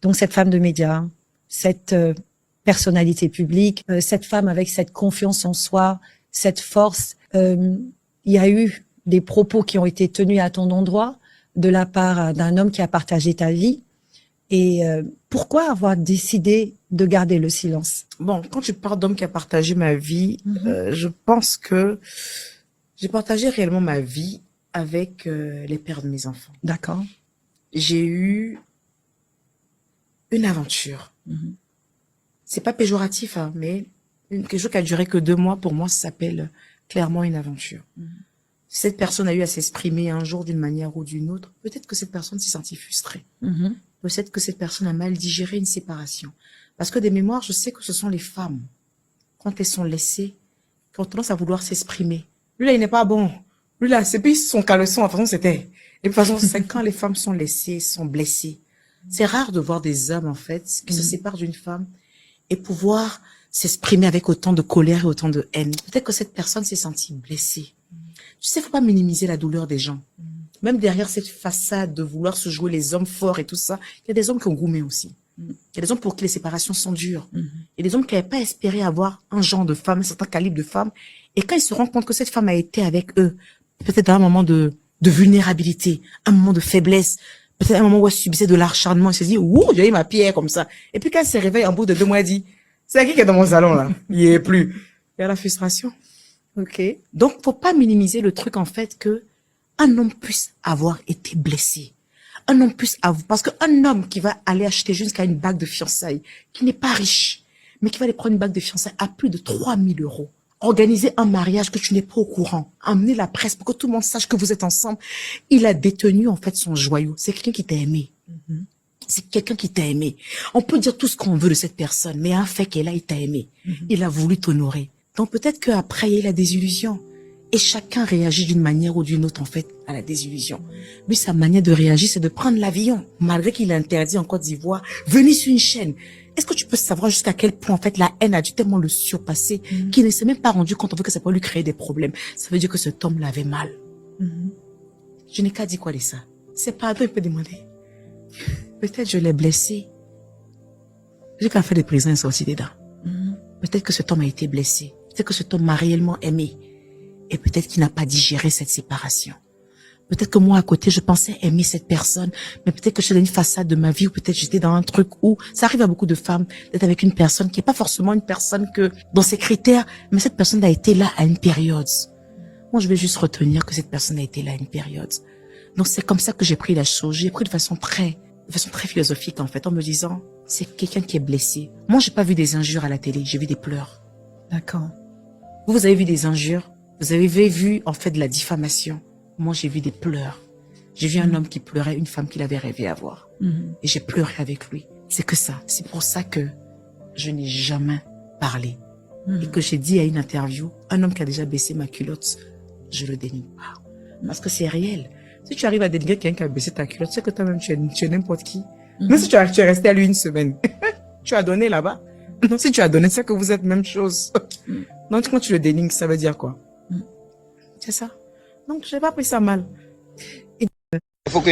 Donc cette femme de médias, cette personnalité publique, cette femme avec cette confiance en soi, cette force, il y a eu des propos qui ont été tenus à ton endroit de la part d'un homme qui a partagé ta vie. Et pourquoi avoir décidé de garder le silence? Bon, quand tu parles d'homme qui a partagé ma vie, je pense que j'ai partagé réellement ma vie avec les pères de mes enfants. D'accord. J'ai eu une aventure. C'est pas péjoratif, hein, mais quelque chose qui a duré que 2 mois, pour moi, ça s'appelle clairement une aventure. Cette personne a eu à s'exprimer un jour d'une manière ou d'une autre. Peut-être que cette personne s'est sentie frustrée. Peut-être que cette personne a mal digéré une séparation. Parce que des mémoires, je sais que ce sont les femmes, quand elles sont laissées, qui ont tendance à vouloir s'exprimer. Lui là, il n'est pas bon. Lui là, c'est plus son caleçon, de toute façon, c'était. Et de toute façon, c'est quand les femmes sont laissées, sont blessées. C'est rare de voir des hommes, en fait, qui se séparent d'une femme et pouvoir s'exprimer avec autant de colère et autant de haine. Peut-être que cette personne s'est sentie blessée. Tu sais, faut pas minimiser la douleur des gens. Même derrière cette façade de vouloir se jouer les hommes forts et tout ça, il y a des hommes qui ont goumé aussi. Il y a des hommes pour qui les séparations sont dures. Il y a des hommes qui n'avaient pas espéré avoir un genre de femme, un certain calibre de femme. Et quand ils se rendent compte que cette femme a été avec eux, peut-être à un moment de vulnérabilité, un moment de faiblesse, peut-être un moment où elle subissait de l'acharnement, elle se dit, ouh, j'ai eu ma pierre comme ça. Et puis quand elle se réveille en bout de 2 mois, elle dit, c'est qui est dans mon salon là? Il n'y est plus. Il y a la frustration. Ok. Donc, faut pas minimiser le truc, en fait, que un homme puisse avoir été blessé. Un homme puisse avoir, parce qu'un homme qui va aller acheter jusqu'à une bague de fiançailles, qui n'est pas riche, mais qui va aller prendre une bague de fiançailles à plus de 3000 €, organiser un mariage que tu n'es pas au courant, emmener la presse pour que tout le monde sache que vous êtes ensemble, il a détenu, en fait, son joyau. C'est quelqu'un qui t'a aimé. C'est quelqu'un qui t'a aimé. On peut dire tout ce qu'on veut de cette personne, mais un fait qu'elle a, il t'a aimé. Il a voulu t'honorer. Donc peut-être qu'après, il y a eu la désillusion. Et chacun réagit d'une manière ou d'une autre, en fait, à la désillusion. Lui, sa manière de réagir, c'est de prendre l'avion. Malgré qu'il est interdit en Côte d'Ivoire, venir sur une chaîne. Est-ce que tu peux savoir jusqu'à quel point, en fait, la haine a dû tellement le surpasser qu'il ne s'est même pas rendu compte, en fait, que ça peut lui créer des problèmes. Ça veut dire que cet homme l'avait mal. Je n'ai qu'à dire quoi de ça. C'est pardon, il peut demander. Peut-être je l'ai blessé. J'ai qu'à faire des prisons et sortir dedans. Peut-être que cet homme a été blessé. Peut-être que cet homme m'a réellement aimé. Et peut-être qu'il n'a pas digéré cette séparation. Peut-être que moi, à côté, je pensais aimer cette personne, mais peut-être que j'étais dans une façade de ma vie, ou peut-être j'étais dans un truc où ça arrive à beaucoup de femmes d'être avec une personne qui n'est pas forcément une personne que, dans ses critères, mais cette personne a été là à une période. Moi, je vais juste retenir que cette personne a été là à une période. Donc, c'est comme ça que j'ai pris la chose. J'ai pris de façon très philosophique, en fait, en me disant, c'est quelqu'un qui est blessé. Moi, j'ai pas vu des injures à la télé, j'ai vu des pleurs. D'accord. Vous avez vu des injures? Vous avez vu, en fait, de la diffamation. Moi, j'ai vu des pleurs. J'ai vu un homme qui pleurait, une femme qu'il avait rêvé avoir. Et j'ai pleuré avec lui. C'est que ça. C'est pour ça que je n'ai jamais parlé. Et que j'ai dit à une interview, un homme qui a déjà baissé ma culotte, je le dénigre pas. Parce que c'est réel. Si tu arrives à dénigrer quelqu'un qui a baissé ta culotte, tu sais que toi-même, tu es n'importe qui. Même si tu es resté à lui une semaine, tu as donné là-bas. Non, si tu as donné, c'est que vous êtes même chose. Donc, quand tu le dénigres, ça veut dire quoi? C'est ça. Donc, j'ai pas pris ça mal. Il faut que